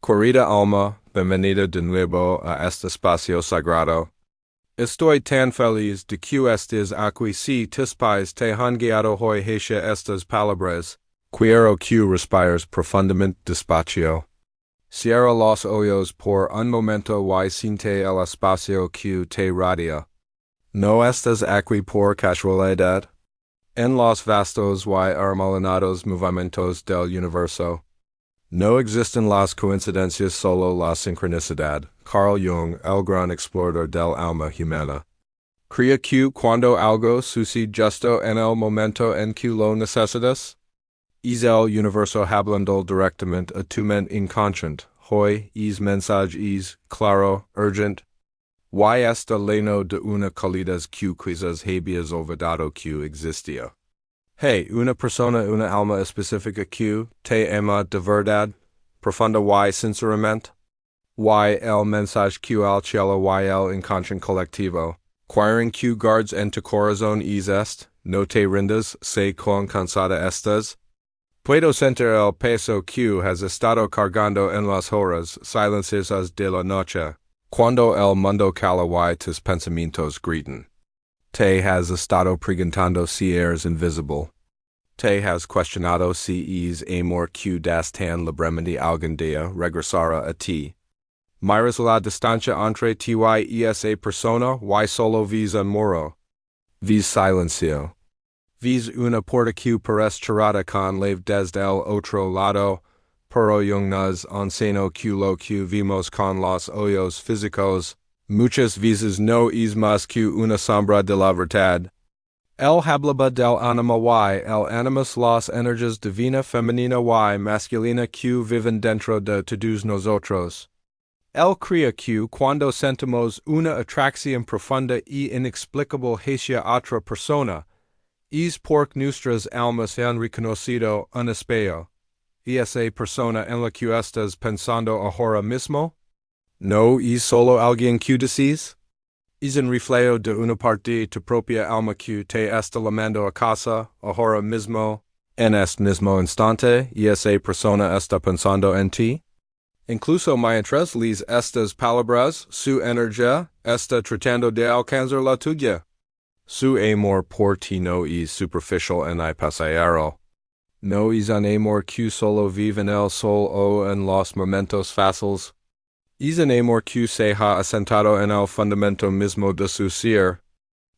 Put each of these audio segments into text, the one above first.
Querida Alma, bienvenida de nuevo a este espacio sagrado. Estoy tan feliz de que estés aquí si tus pies te han guiado hoy hacia estas palabras. Quiero que respires profundamente despacio. Cierra los ojos por un momento y siente el espacio que te radia. No estás aquí por casualidad. En los vastos y armolinados movimientos del universo no existen las coincidencias, solo la sincronicidad. Carl Jung, el gran explorador del alma humana. Crea que cuando algo sucede justo en el momento en que lo necesitas, es el universo hablando directamente a tu mente inconsciente. Hoy es mensaje es claro, urgent. Y está lleno de una calidad que quizás habías olvidado que existía. Hey, una persona, una alma específica que te ama de verdad, profunda y sinceramente. Y el mensaje que al cielo y el inconsciente colectivo. Quieren que guards en tu corazón es este, no te rindas, sé con cansada estás. Puedo sentir el peso que has estado cargando en las horas silenciosas de la noche, cuando el mundo cala y tus pensamientos gritan. Te has estado preguntando si eres invisible. Te has cuestionado si es amor que das tan libremente algún día regresará a ti. Miras la distancia entre ti y esa persona y solo ves un muro. Ves silencio. Ves una puerta que parece cerrada con llave desde el otro lado, pero Jung nos enseñó que lo que vimos con los ojos físicos muchas veces no es más que una sombra de la verdad. El hablaba del anima y el animus, las energías divina femenina y masculina que viven dentro de todos nosotros. Él crea que cuando sentimos una atracción profunda y inexplicable hacia otra persona, es porque nuestras almas han reconocido un espejo. ¿Y esa persona en la que estás pensando ahora mismo? ¿No es solo alguien que decís? Es un reflejo de una parte de tu propia alma que te está llamando a casa, ahora mismo, en este mismo instante, y esa persona está pensando en ti. Incluso mientras lees estas palabras, su energía está tratando de alcanzar la tuya. Su amor por ti no es superficial ni pasajero. No es un amor que solo vive en el sol o en los momentos fáciles. Es un amor que se ha asentado en el fundamento mismo de su ser.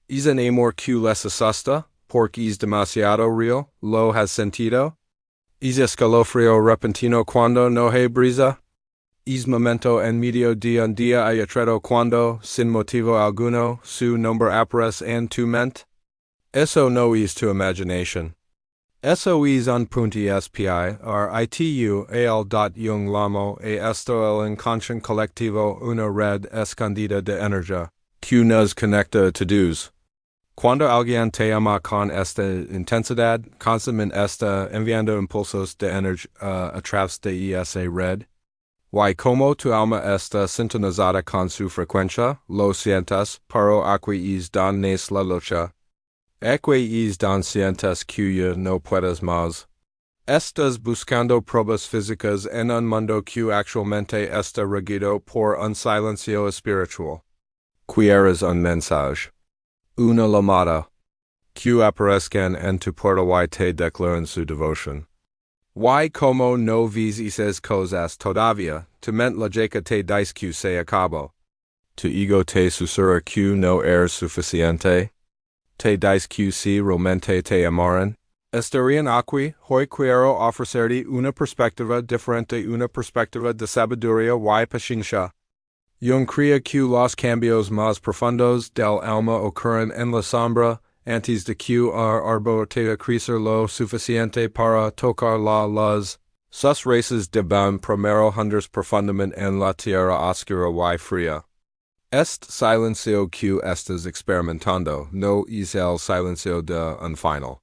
Es un amor que les asusta, porque es demasiado real, lo has sentido. Es escalofrío repentino cuando no hay brisa. Es momento en medio de un día ajetreado cuando, sin motivo alguno, su nombre aparece en tu mente. Eso no es tu imaginación. Eso es un punto SPI, itu al. Jung llamó a esto el inconsciente colectivo una red escondida de energía, que nos conecta a todos. Cuando alguien te ama con esta intensidad, constantemente está enviando impulsos de energía a través de esa red. Y como tu alma está sintonizada con su frecuencia, lo sientes, pero aquí es donde nace la lucha. Aquí es donde sientes que ya no puedes más. Estás buscando pruebas físicas en un mundo que actualmente está regido por un silencio espiritual. Quieres un mensaje. Una llamada. Que aparezcan en tu puerta y te declaran su devoción. Y como no ves esas cosas todavía, tu mente lógica te dice que se acabó. Tu ego te susurra que no eres suficiente. Te dice que si realmente te amaran. Estarían aquí, hoy quiero ofrecerte una perspectiva diferente, una perspectiva de sabiduría y paciencia. Jung crea que los cambios más profundos del alma ocurren en la sombra, antes de que el árbol te crecer lo suficiente para tocar la luz. Sus raíces deben primero hundirse profundamente en la tierra oscura y fría. Este silencio que estás experimentando no es el silencio de un final.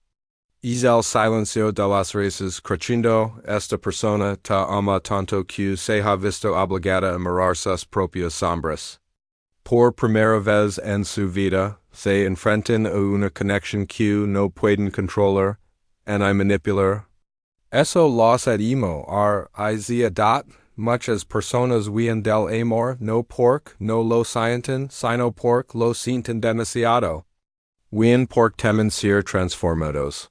Es el silencio de las raíces creciendo. Esta persona te ama tanto que se ha visto obligada a mirar sus propias sombras. Por primera vez en su vida, se enfrentan a una conexión que no pueden controlar, ni manipular. Eso los animo a ansiedad, much as personas bien del amor, no pork, no lo sienten, sino pork, lo sienten demasiado. Bien pork temen ser transformados.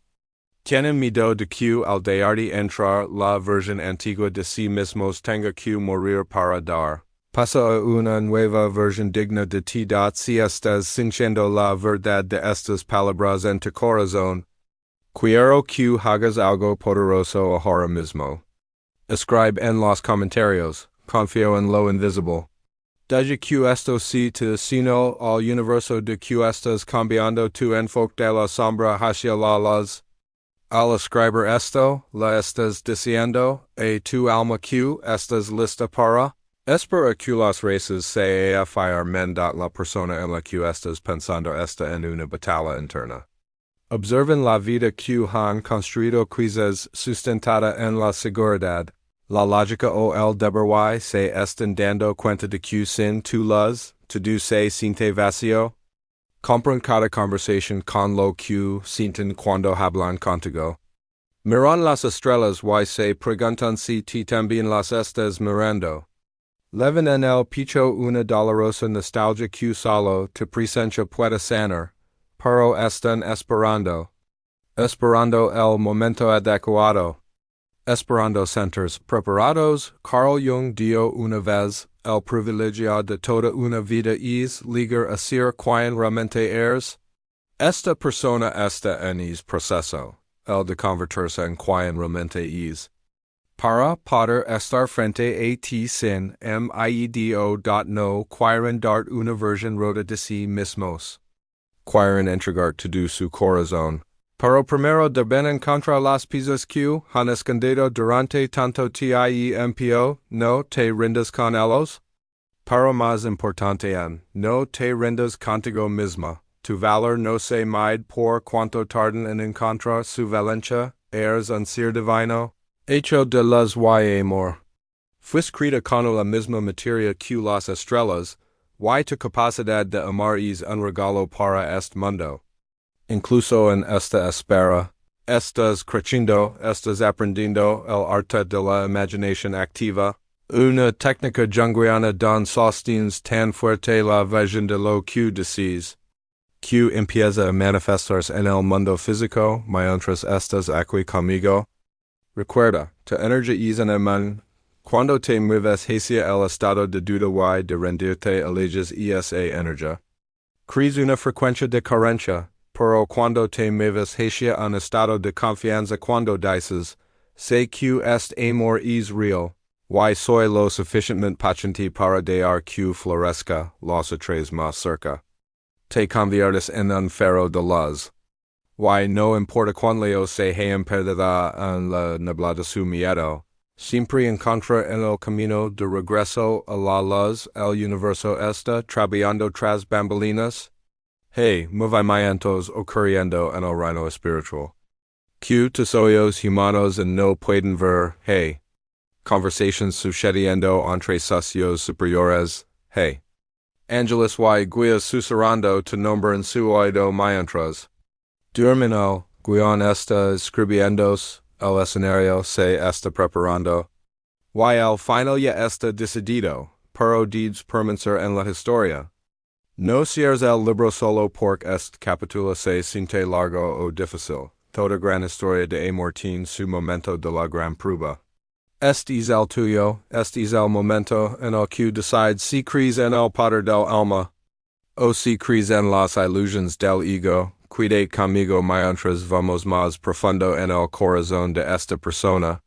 Tienen miedo de que al dejarse entrar la versión antigua de sí mismos tenga que morir para dar paso a una nueva versión digna de ti. Si estás sintiendo la verdad de estas palabras en tu corazón, quiero que hagas algo poderoso ahora mismo. Escribe en los comentarios, confío en lo invisible. Deja que esto sea tu sino al universo de que estás cambiando tu enfoque de la sombra hacia la luz. Al escribir esto, la estás diciendo a tu alma que estás lista para esperar que las raíces se afirmen de la persona en la que estás pensando está en una batalla interna. Observen la vida que han construido crisis sustentada en la seguridad. La lógica o el deber se están dando cuenta de que sin tu luz, todo se siente vacío. Compren cada conversación con lo que sienten cuando hablan contigo. Miran las estrellas y se preguntan si ti también las estás mirando. Leven en el pecho una dolorosa nostalgia que solo tu presencia puede sanar, pero están esperando. Esperando el momento adecuado. Esperando centers preparados. Carl Jung dio una vez el privilegio de toda una vida es ligar a ser quien realmente eres. Esta persona está en es proceso, el de convertirse en quien realmente es. Para poder estar frente a ti sin miedo. No quieren dar una versión rota de sí mismos. Quieren entregar todo su corazón. Pero primero deben encontrar las piezas que han escondido durante tanto tiempo. No te rindas con ellos. Pero más importante no te rindas contigo misma. Tu valor no se mide por cuanto tardan en encontrar su valencia. Eres un ser divino. Hecho de luz y amor. Fuiste creada con la misma materia que las estrellas. Y tu capacidad de amar es un regalo para este mundo. Incluso en esta espera, estás creciendo, estás aprendiendo el arte de la imaginación activa, una técnica junguiana don sostienes tan fuerte la visión de lo que decís, que empieza a manifestarse en el mundo físico, mientras estás aquí conmigo. Recuerda, tu energía es en el mundo. Cuando te mueves hacia el estado de duda y de rendirte eliges esa energía. Crees una frecuencia de carencia. Pero cuando te mueves hacia un estado de confianza cuando dices, sé que este amor es real, y soy lo suficientemente paciente para dejar que florezca, los atraes más cerca. Te conviertes en un faro de luz. Y no importa cuán lejos se hayan perdido en la neblina de su miedo, siempre encuentra en el camino de regreso a la luz el universo está trabajando tras bambalinas. Hey, movimientos ocurriendo en el reino espiritual. Que tus ojos humanos no pueden ver, hey. Conversations sucediendo entre socios superiores, hey. Ángeles y guías susurrando tu nombre en su oído mientras. Duermen guion está escribiéndose, el escenario se está preparando. Y el final ya está decidido, pero debes permanecer en la historia. No cierres el libro solo porque este capítulo se siente largo o difícil. Toda gran historia de amor tiene su momento de la gran prueba. Este es el tuyo, este es el momento en el que decides si crees en el poder del alma, o si crees en las ilusiones del ego. Cuide conmigo mientras vamos más profundo en el corazón de esta persona.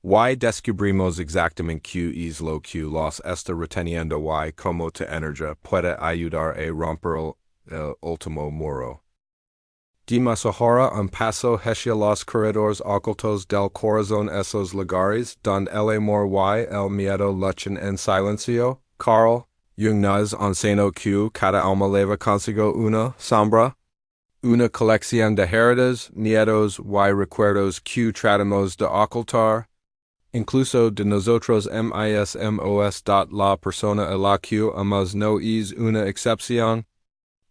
Y descubrimos exactamente qué es lo que los está reteniendo y cómo tu energía puede ayudar a romper el último muro. Dimos ahora un paso hacia los corredores ocultos del corazón, esos lugares donde el amor y el miedo luchan en silencio. Carl Jung nos enseñó que cada alma lleva consigo una sombra, una colección de heridas, miedos y recuerdos que tratamos de ocultar. Incluso de nosotros mismos. La persona a la que amamos no es una excepción.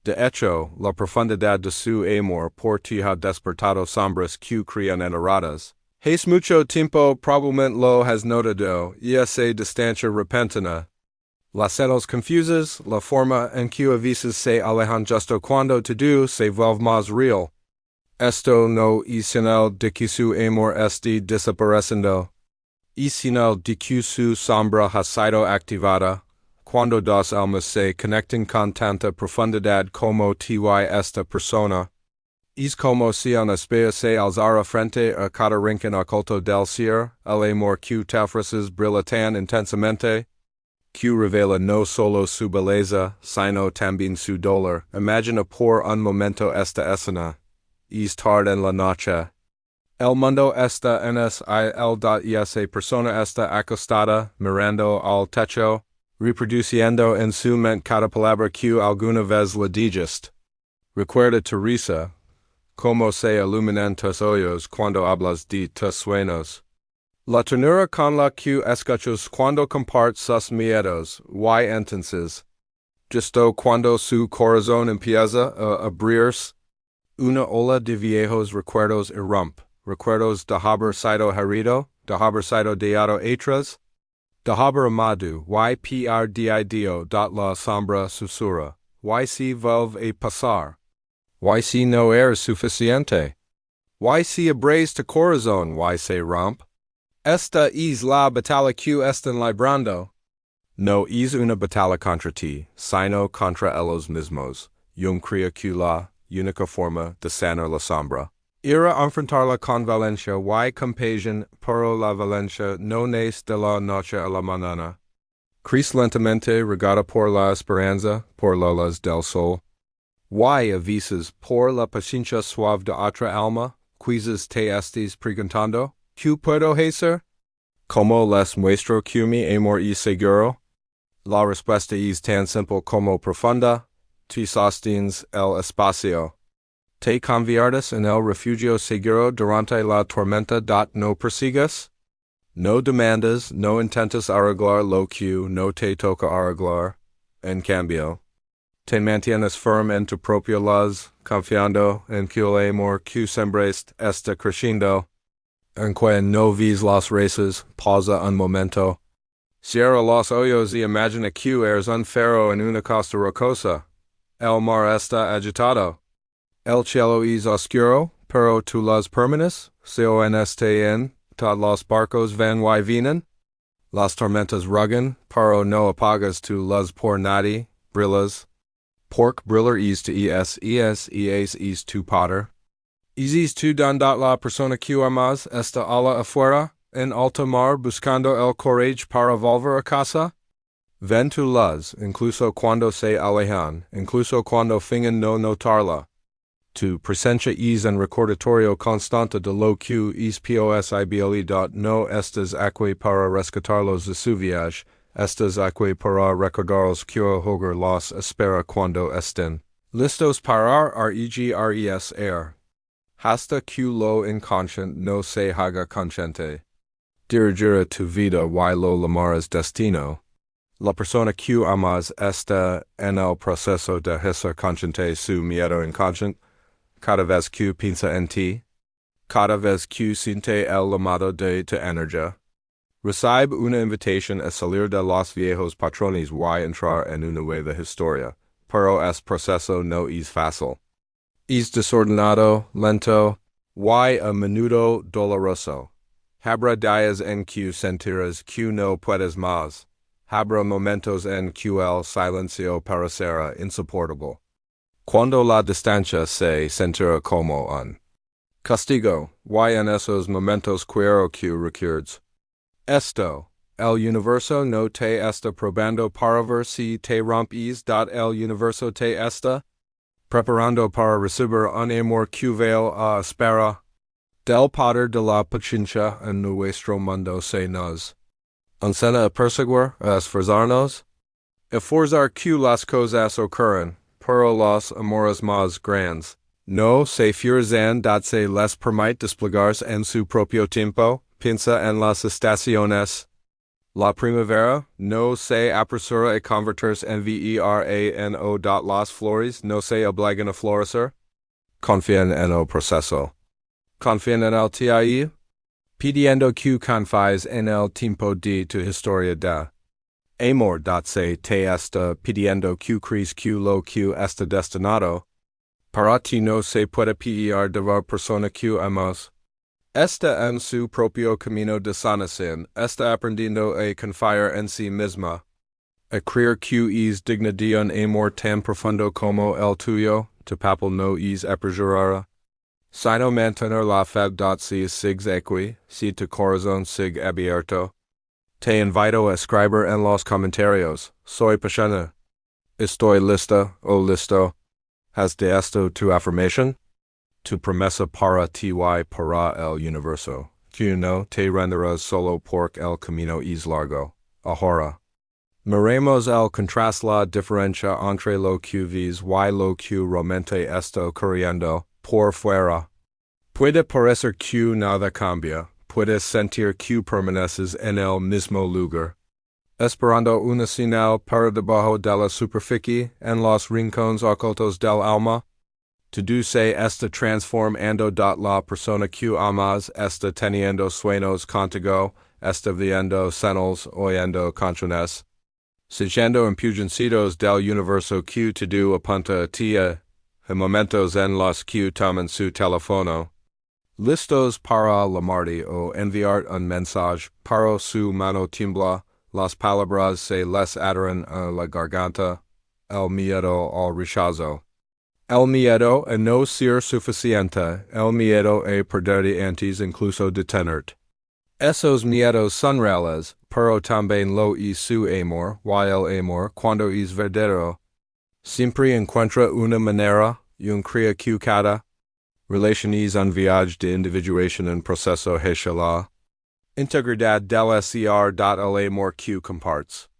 De hecho, la profundidad de su amor por ti ha despertado sombras que crean enredadas. Hace mucho tiempo probablemente lo has notado, y esa distancia repentina. Las señales confusas, la forma en que a veces se alejan justo cuando todo se vuelve más real. Esto no es señal de que su amor esté desapareciendo. Es señal de que su sombra ha sido activada. Cuando dos almas se conectan con tanta profundidad como ty esta persona. Es como si una espejo se alzara frente a cada rincón oculto del ser, el amor que te ofreces brilla tan intensamente, que revela no solo su belleza, sino también su dolor. Imagina por un momento esta escena. Es tarde en la noche. El mundo está en y esa persona está acostada, mirando al techo, reproduciendo en su mente cada palabra que alguna vez le dijiste. Recuerda Teresa, cómo se iluminan tus ojos cuando hablas de tus sueños. La ternura con la que escuchas cuando compartes sus miedos, y entonces, justo cuando su corazón empieza a abrirse, una ola de viejos recuerdos irrumpe, recuerdos de haber sido herido, de haber sido dado atrás, de haber amado, y perdido, la sombra susura, y si vuelve a pasar. Y si no eres suficiente. Y si abres tu corazón, y se rompe. Esta es la batalla que están librando. No es una batalla contra ti, sino contra ellos mismos. Jung crea que la única forma de sanar la sombra era enfrentarla con valencia y compasión, pero la valencia no nace de la noche a la mañana. Crece lentamente regada por la esperanza, por la luz del sol. Y a veces por la paciencia suave de otra alma, quizás te estés preguntando, ¿qué puedo hacer? ¿Cómo les muestro que mi amor es seguro? La respuesta es tan simple como profunda. Te sostienes el espacio. Te conviertes en el refugio seguro durante la tormenta. No persigas. No demandas, no intentas arreglar lo que no te toca arreglar. En cambio, te mantienes firme en tu propia luz, confiando en que el amor que sembres está creciendo. En que no ves las raíces, pausa un momento. Cierra los ojos y imagina que eres un faro en una costa rocosa. El mar está agitado. El cielo es oscuro, pero tu luz permaneces. Todos los barcos van y vienen. Las tormentas rugen, pero no apagas tu luz por nadie. Brillas. Pork briller es tu es tu poder. Es tu donde la persona que amas está alla afuera, en alta mar buscando el courage para volver a casa. Ven tu luz, incluso cuando se alejan, incluso cuando fingen no notarla. Tu presencia es un recordatorio constante de lo que es posible. No estás aquí para rescatarlos de su viaje, estás aquí para recordarlos que hogar los espera cuando estén listos para regresar. Hasta que lo inconsciente no se haga consciente. Dirigirá tu vida y lo llamarás destino. La persona que amas está en el proceso de hacer consciente su miedo inconsciente. Cada vez que piensa en ti. Cada vez que siente el llamado de tu energía. Recibe una invitación a salir de los viejos patrones y entrar en una nueva historia. Pero este proceso no es fácil. Es desordenado, lento, y a menudo doloroso. Habrá días en que sentirás que no puedes más. Habrá momentos en que el silencio parecerá insoportable. Cuando la distancia se sentirá como un castigo, y en esos momentos quiero que recuerdes esto. El universo no te está probando para ver si te rompes. El universo te está preparando para recibir un amor que vale a espera. Del poder de la paciencia en nuestro mundo se nos enseña a perseguir, a esforzarnos, a forzar que las cosas ocurran, pero los amores más grandes no se fuerzan. Se les permite desplegarse en su propio tiempo. Piensa en las estaciones. La primavera no se apresura a convertirse en verano. Las flores no se obligan a florecer. Confían en el proceso. Confían en el tiempo. Pidiendo que confíes en el tiempo de tu historia de Amor. Se te está pidiendo que crees que lo que está destinado para ti no se puede pillar de la persona que amas. Está en su propio camino de sanación, está aprendiendo a confiar en sí misma. A creer que es digna de un amor tan profundo como el tuyo, tu papel no es aperjurara. Sino mantener la fe. Si sigues aquí, si tu corazón sigue abierto. Te invito a escribir en los comentarios, soy paciente. Estoy lista o listo. ¿Has de esto tu afirmación? Tu promesa para ti y para el universo. Que no te renderás solo porque el camino es largo. Ahora. Miremos el contraste, la diferencia entre lo que ves y lo que realmente está ocurriendo por fuera. Puede parecer que nada cambia, puedes sentir que permaneces en el mismo lugar, esperando una señal para debajo de la superficie en los rincones ocultos del alma. Todo se está transformando. La persona que amas está teniendo sueños contigo, está viendo señales, oyendo conexiones. Siguiendo impulsos del universo que todo apunta a ti, en momentos en los que toman su teléfono. Listos para llamarte o enviar un mensaje, pero su mano tiembla, las palabras se les adheran a la garganta, el miedo al rechazo. El miedo a no ser suficiente, el miedo a perderte antes incluso de tenerte. Esos miedos son reales, pero también lo es su amor, y el amor, cuando es verdadero, siempre encuentra una manera, crea que cada relación es un viaje de individuación en proceso hacia la integridad del ser. El amor que compartes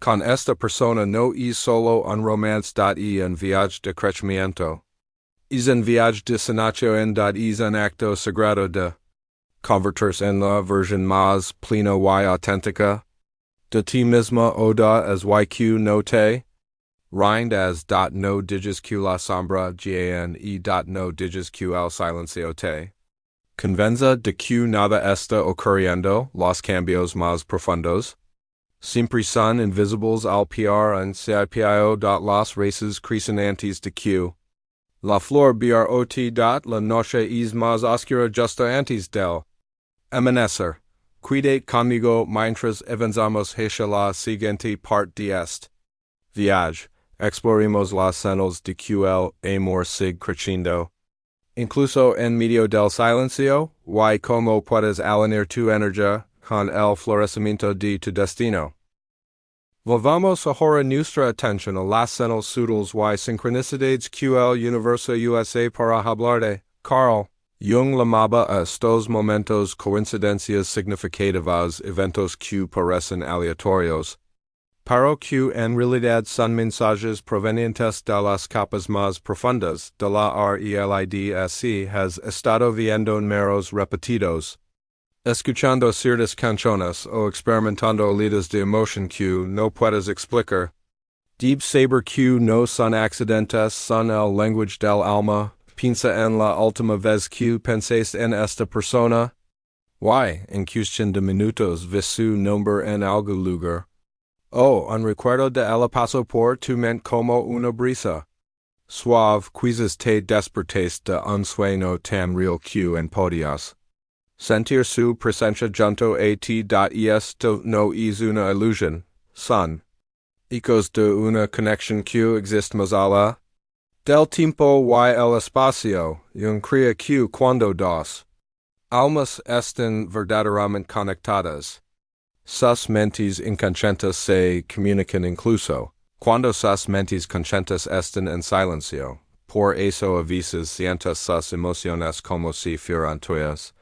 con esta persona no es solo un romance. Es un viaje de crecimiento. Es un viaje de sanación. Es un acto sagrado de convertirse en la versión más plena y auténtica de ti misma o as y no te rindas. No digas que la sombra no digas que el silencio te convenza de que nada está ocurriendo. Los cambios más profundos siempre son invisibles al PR en CIPIO. Las races crecen antes de que la flor brot. La noche es más oscura justo antes del amanecer. Cuídate conmigo mientras avanzamos hacia la siguiente parte de este viaje. Exploremos las señales de que el amor sigue creciendo, incluso en medio del silencio, y cómo puedes alinear tu energía con el florecimiento de tu destino. Volvamos ahora nuestra atención a las señales sutiles y sincronicidades que el universo usa para hablar de. Carl Jung llamaba a estos momentos coincidencias significativas, eventos que parecen aleatorios, pero que en realidad son mensajes provenientes de las capas más profundas de la realidad. Así has estado viendo números repetidos, escuchando ciertas canciones o experimentando oleadas de emoción que no puedes explicar. Deep saber que no son accidentes, son el lenguaje del alma. Piensa en la última vez que pensaste en esta persona. En cuestión de minutos ves su nombre en algún lugar. Un recuerdo de él pasó por tu mente como una brisa suave. Quizás te despertaste de un sueño tan real que en podías sentir su presencia junto a ti. Esto no es una ilusión, son ecos de una conexión que existe más allá del tiempo y el espacio. Crea que cuando dos almas están verdaderamente conectadas, sus mentes inconscientes se comunican incluso cuando sus mentes conscientes están en silencio. Por eso a veces sientes sus emociones como si fueran tuyas.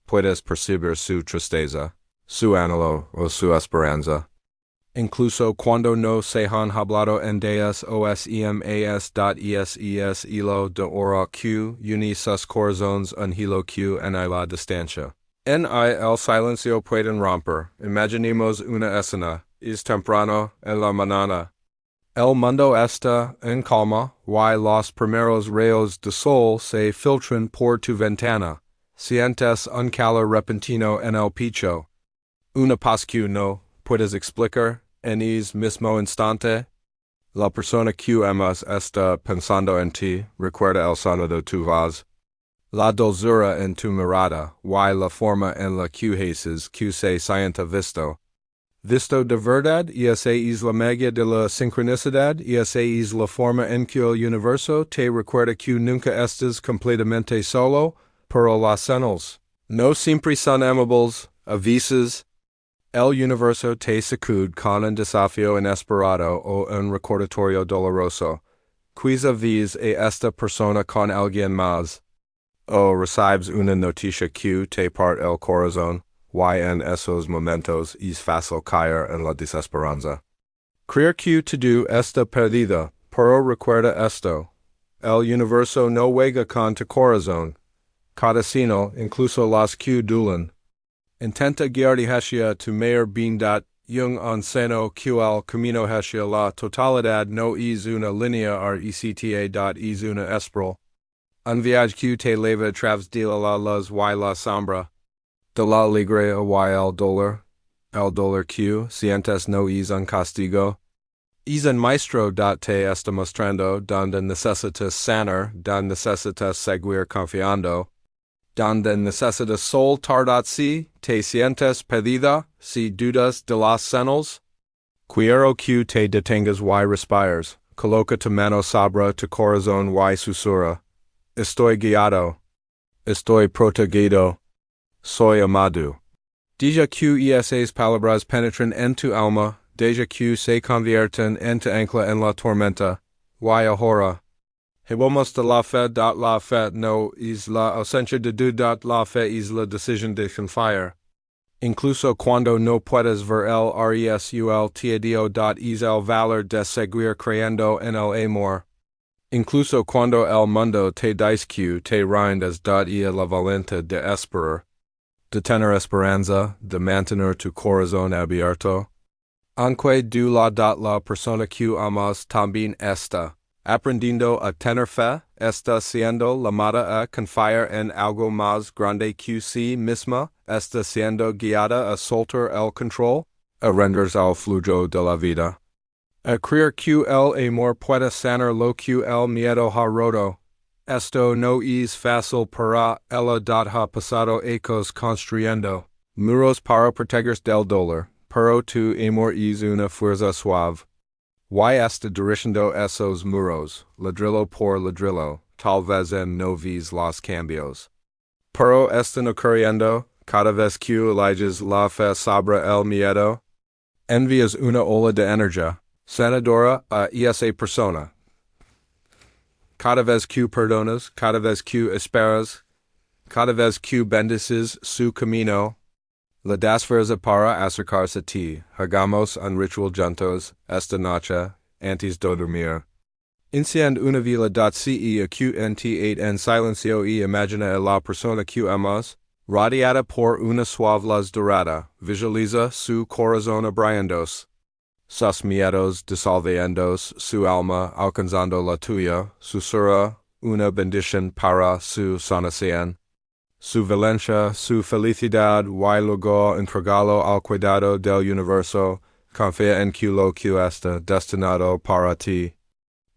Puedes percibir su tristeza, su anhelo o su esperanza. Incluso cuando no se han hablado en días osmas. Hilo de oro que une sus corazones un hilo que en la distancia. En el silencio pueden romper. Imaginemos una escena. Es temprano en la mañana. El mundo está en calma, y los primeros rayos de sol se filtran por tu ventana. sientes un calor repentino en el pecho. Una paz que no puedes explicar en ese mismo instante. La persona que amas está pensando en ti, recuerda el sonido de tu voz. La dulzura en tu mirada, y la forma en la que haces que se sienta visto. Visto de verdad, y esa es la magia de la sincronicidad, y esa es la forma en que el universo te recuerda que nunca estés completamente solo, pero las señales no siempre son amables, a veces. El universo te sacude con un desafío inesperado o un recordatorio doloroso. Quizá ves a esta persona con alguien más. O recibes una noticia que te parte el corazón, y en esos momentos es fácil caer en la desesperanza. Creer que todo está perdido, pero recuerda esto. El universo no juega con tu corazón. Cada signo, incluso las que duelen. Intenta guiar hacia tu mayor bien. Jung enseñó que el camino hacia la totalidad no es una línea recta. Es una espiral. Un viaje que te leva a través de la luz y la sombra. De la alegría y el dolor. El dolor que sientes no es un castigo. Es un maestro. Te está mostrando donde necesitas sanar, donde necesitas seguir confiando. Donde necesitas soltar. Si te sientes perdida, si dudas de las señales. Quiero que te detengas y respires. Coloca tu mano sobre tu corazón y susurra. Estoy guiado. Estoy protegido. Soy amado. Deja que esas palabras penetren en tu alma, deja que se convierten en tu ancla en la tormenta. Y ahora. Hablamos de la fe. La fe no es la ausencia de duda. La fe es la decisión de confiar. Incluso cuando no puedes ver el resul tedio. Es el valor de seguir creyendo en el amor. Incluso cuando el mundo te dice que te rindas. Y la valente de esperar. De tener esperanza, de mantener tu corazón abierto. Aunque du la persona que amas también está aprendiendo a tener fe, está siendo llamada a confiar en algo más grande que sí misma, está siendo guiada a soltar el control, a rendirse al flujo de la vida. A creer que el amor puede sanar lo que el miedo ha roto. Esto no es fácil para ella. Ha pasado ecos construyendo muros para protegerse del dolor, pero tu amor es una fuerza suave. Y está derribando esos muros, ladrillo por ladrillo, tal vez en no ves los cambios. Pero están ocurriendo, cada vez que eliges la fe sobre el miedo. Envías una ola de energía sanadora a esa persona. Cada vez que perdonas, cada vez que esperas, cada vez que bendices su camino, le das fuerza para acercarse a ti. Hagamos un ritual juntos esta noche, antes de dormir. Enciende una vela. Ce acute en silencio y imagina a la persona que amas, rodeada por una suave luz dorada. Visualiza su corazón abriéndose. Sus miedos disolviéndose, su alma alcanzando la tuya, susurra una bendición para su sanación. Su valencia, su felicidad, y luego entregalo al cuidado del universo, confía en que lo que está destinado para ti.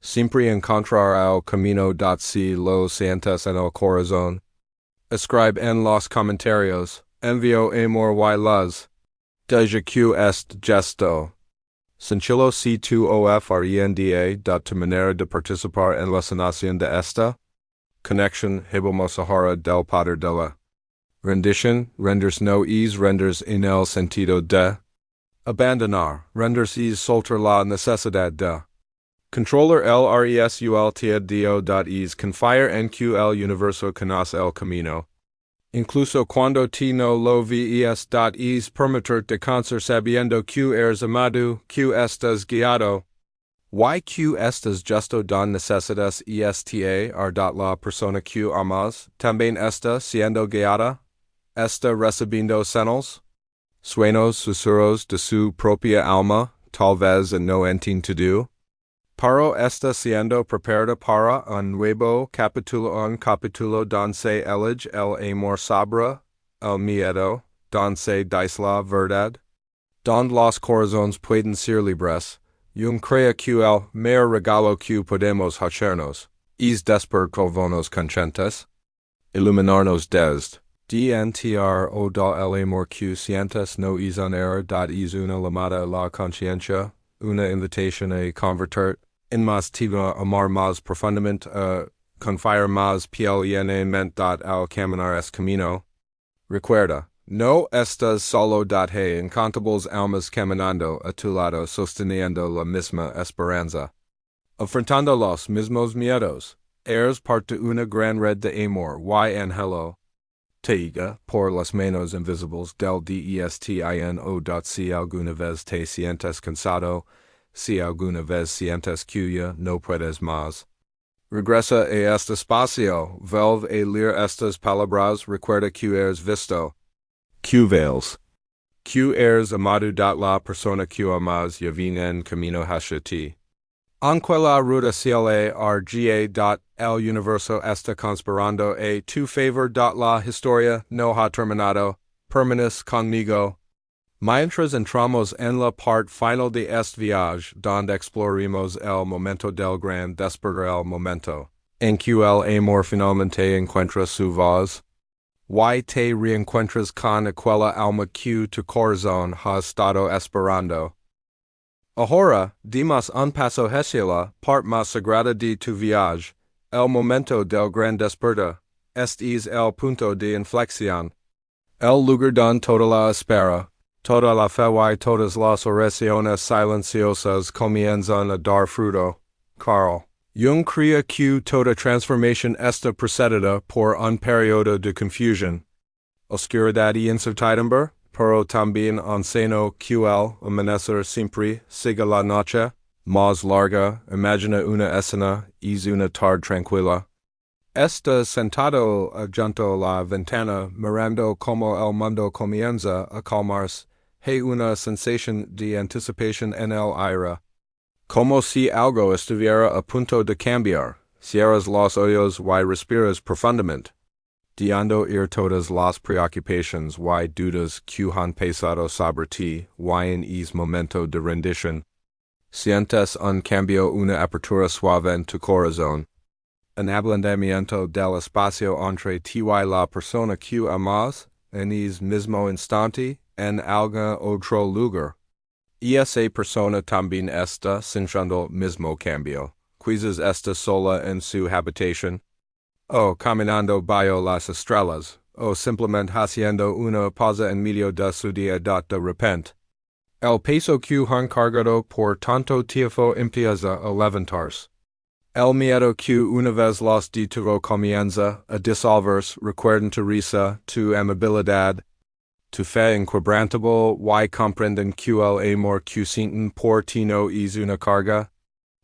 Siempre encontrar el camino. Si lo sientes en el corazón. Escribe en los comentarios, envío amor y luz. Deja que este gesto. Sencillo si tu ofrenda. Tu manera de participar en la sanación de esta conexión. Hablamos ahora del poder de la rendición. Rendirse no es rendirse en el sentido de abandonar. Rendirse es soltar la necesidad de controlar el resul tedio. Es confiar en que el universo conoce el camino. Incluso cuando ti no lo ves. Es permitirte descansar sabiendo que eres amado, que estás guiado. Y que estás justo donde necesitas estar. La persona que amas también está siendo guiada. Está recibiendo señales. Sueños, susurros de su propia alma, tal vez no entendido. Paro está siendo preparada para un nuevo capítulo donde elige el amor sobre el miedo, donde dice la verdad, donde los corazones pueden ser libres. Jung crea que el mayor regalo que podemos hacernos es despertarnos conscientes, iluminarnos desde dentro del amor que sientes no es un error, es una llamada a la conciencia, una invitación a convertir en más tiva amar más profundamente, confiar más plenamente al caminar es camino. Recuerda, no estás solo, hay incontables almas caminando a tu lado sosteniendo la misma esperanza. Enfrentando los mismos miedos, eres parte una gran red de amor y angelo. Teiga, por las manos invisibles del destino. Si alguna vez te sientes cansado, si alguna vez sientes que ya no puedes más, regresa a este espacio, vuelve a leer estas palabras, recuerda que eres visto, que vales, que eres amado. La persona que amas ya viene en camino hacia ti. Aunque la ruta hacia el universo está conspirando a tu favor. La historia no ha terminado, permaneces conmigo. Mientras entramos en la parte final de este viaje, donde exploraremos el momento del gran despertar, el momento en que el amor finalmente encuentra su voz. Y te reencuentras con aquella alma que tu corazón ha estado esperando. Ahora, dimos un paso hacia la parte más sagrada de tu viaje, el momento del gran despertar. Este es el punto de inflexión, el lugar donde toda la espera, toda la fe y todas las oraciones silenciosas comienzan a dar fruto. Carl Jung crea que toda transformación está precedida por un periodo de confusión, oscuridad y incertidumbre, pero también un seno que el amanecer siempre sigue la noche más larga. Imagina una escena, es una tarde tranquila. Estás sentado junto a la ventana mirando cómo el mundo comienza a calmarse. Hay una sensación de anticipación en el aire, como si algo estuviera a punto de cambiar. Cierras los ojos y respiras profundamente, dejando ir todas las preocupaciones y dudas que han pesado sobre ti, y en ese momento de rendición sientes un cambio, una apertura suave en tu corazón, un ablandamiento del espacio entre ti y la persona que amas, en ese mismo instante, en algún otro lugar. Y esa persona también está sintiendo mismo cambio. Quizás está sola en su habitación, o caminando bajo las estrellas, o simplemente haciendo una pausa en medio de su día. De repente, el peso que han cargado por tanto tiempo empieza a levantarse. El miedo que una vez los detuvo comienza a disolverse. Recuerden tu risa, tu amabilidad, tu fe inquebrantable, y comprenden que el amor que sienten por ti no es una carga,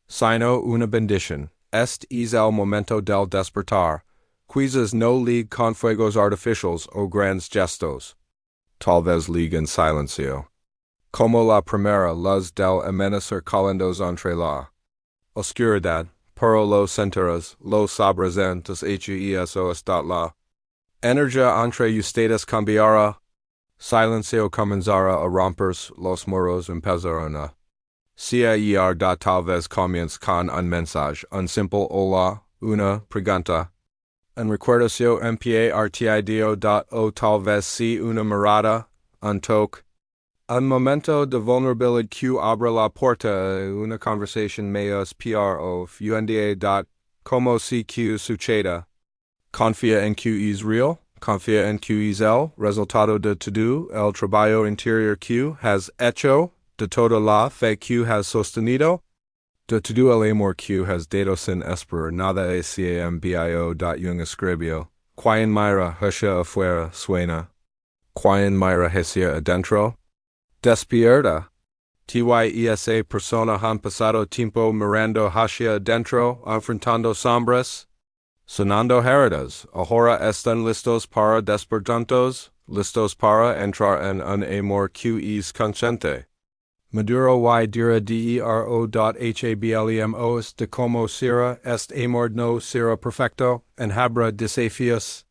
sino una bendición. Este es el momento del despertar. Quizás no ligue con fuegos artificiales o grandes gestos. Tal vez ligue en silencio. Como la primera luz del amanecer calendos entre la oscuridad, pero lo sentirás, lo sabrás antes y eso está la energía entre ustedes cambiará. Silencio comenzará a romperse, los muros empezarán a caer. Tal vez comience con un mensaje, un simple hola, una pregunta, un recuerdación partido. O tal vez si una mirada, un toque, un momento de vulnerabilidad que abre la puerta a una conversación más profunda. Como si que suceda. Confía en que es real. Confía en que es el resultado de todo el trabajo interior que has hecho, de toda la fe que has sostenido, de todo el amor que has dado sin esperar nada a cambio. Jung escribió, quien mira hacia afuera suena, quien mira hacia adentro despierta. Esa persona han pasado tiempo mirando hacia adentro, enfrentando sombras, sonando heridas. Ahora están listos para despertantos, listos para entrar en un amor que es consciente. Maduro y dira dero.hablemos de como será este amor no será perfecto, en habrá desafios.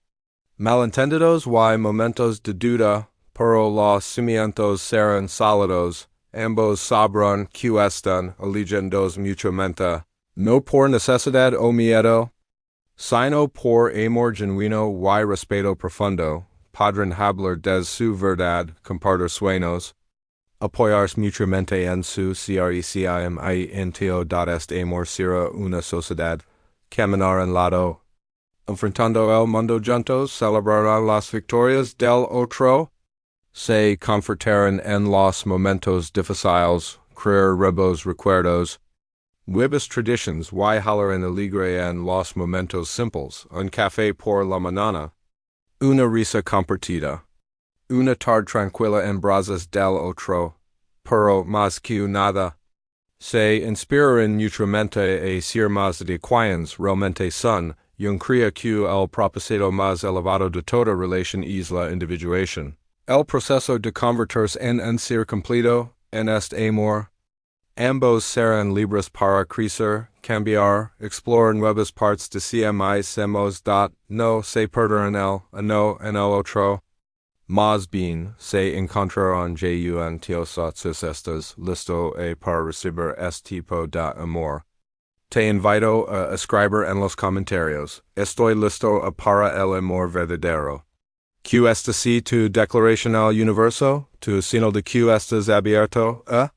Malentendidos y momentos de duda, pero los cimientos serán sólidos, ambos sabrán que están alineados mutuamente, no por necesidad o miedo, sino por amor genuino y respeto profundo, podrán hablar de su verdad, compartir sueños, apoyarse mutuamente en su crecimiento. Este amor será una sociedad, caminar en lado, enfrentando el mundo juntos, celebrarán las victorias del otro, se confortarán en los momentos difíciles, crear nuevos recuerdos, nuevas tradiciones y hablarán alegre en los momentos simples, un café por la mañana, una risa compartida, una tarde tranquila en brazos del otro, pero más que nada, se inspirarán mutuamente a ser más de quienes realmente son. Jung crea que el propósito más elevado de toda relación es la individuación. El proceso de convertirse en un ser completo, en este amor. Ambos serán libres para crecer, cambiar, explorar nuevas partes de sí mismos. No se perderán el uno en el otro. Más bien, se encontrarán juntos. Estás listo para recibir este tipo de amor. Te invito a escribir en los comentarios. Estoy listo para el amor verdadero. ¿Q esta si tu declaración al universo? Tu signo de Q estás abierto a?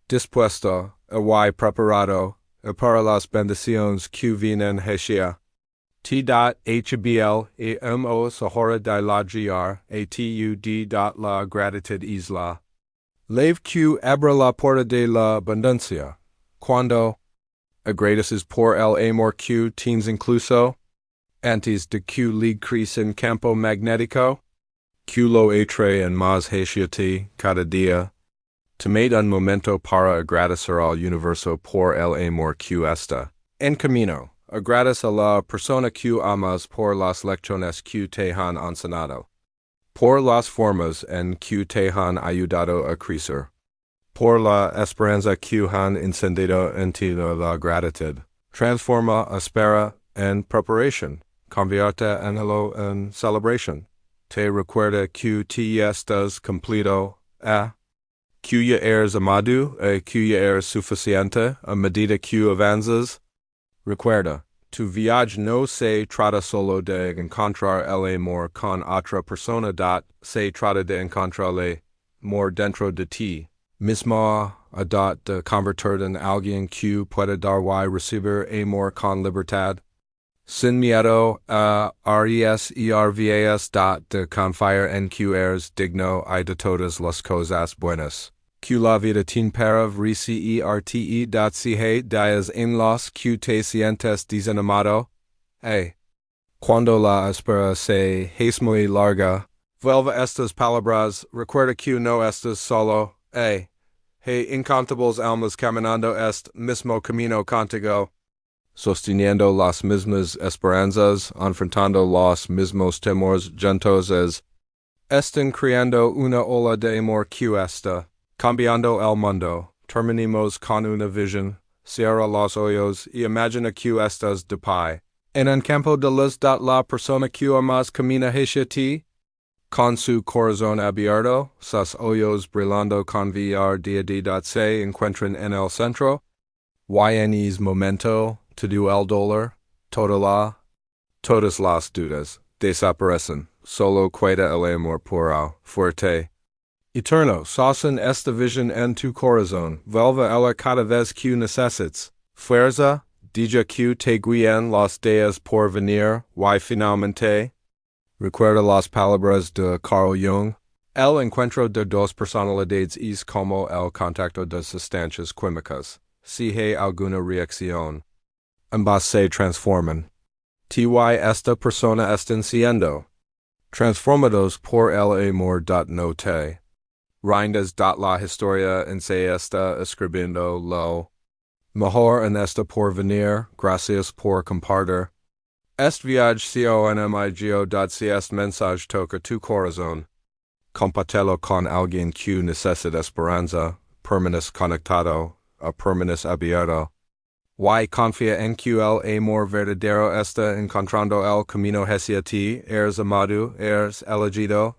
Dispuesto a preparado para las bendiciones que vienen hacia. T.HBL emos ahora de la guiar la gratitud isla. Lave Q abre la puerta de la abundancia. Cuando agradeces por el amor Q tienes incluso, antes de Q league crease en campo magnético, Q lo atre en más hacia ti cada día. Tomate un momento para agradecer al universo por el amor Q está en camino. Agradece a la persona Q amas por las lecciones Q te han enseñado, por las formas en Q te han ayudado a crecer, por la esperanza Q han encendido en ti la gratitud. Transforma espera en preparación, convierte anhelo en celebración. Te recuerda que te estás completo a que ya eres amado, que ya eres suficiente a medida que avanzas. Recuerda, tu viaje no se trata solo de encontrar el amor con otra persona. Se trata de encontrar el amor dentro de ti mismo, de convertirte en alguien que puede dar y recibir amor con libertad. Sin miedo a reservas. De confiar en que eres digno y de todas las cosas buenas que la vida tiene para recerte. Si días en los que te sientes desanimado, cuando la espera se hace muy larga, vuelve estas palabras, recuerda que no estás solo, incontables almas caminando este mismo camino contigo, sosteniendo las mismas esperanzas, enfrentando los mismos temores juntos. Están creando una ola de amor que está cambiando el mundo. Terminemos con una visión. Cierra los ojos y imagina que estás de pie en un campo de luz. La persona que amas camina hacia ti, con su corazón abierto, sus ojos brillando confiar. Se encuentran en el centro. Y en ese momento, todo el dolor, todas las dudas, desaparecen. Solo queda el amor puro, fuerte, eterno. Sosten esta visión en tu corazón. Vuelve ella cada vez que necesites. Fuerza, diga que te guían los días por venir. Y finalmente, recuerda las palabras de Carl Jung. El encuentro de dos personalidades es como el contacto de sustancias químicas. Si hay alguna reacción, ambas se transforman. Esta persona están siendo transformados por el amor. No te rindas. La historia en se está escribiendo lo mejor en esta por venir. Gracias por compartir. Este viaje conmigo. Si este mensaje toca tu corazón, compártelo con alguien que necesita esperanza, permanece conectado, a permanece abierto. Y confía en que el amor verdadero está encontrando el camino hacia ti, eres amado, eres elegido,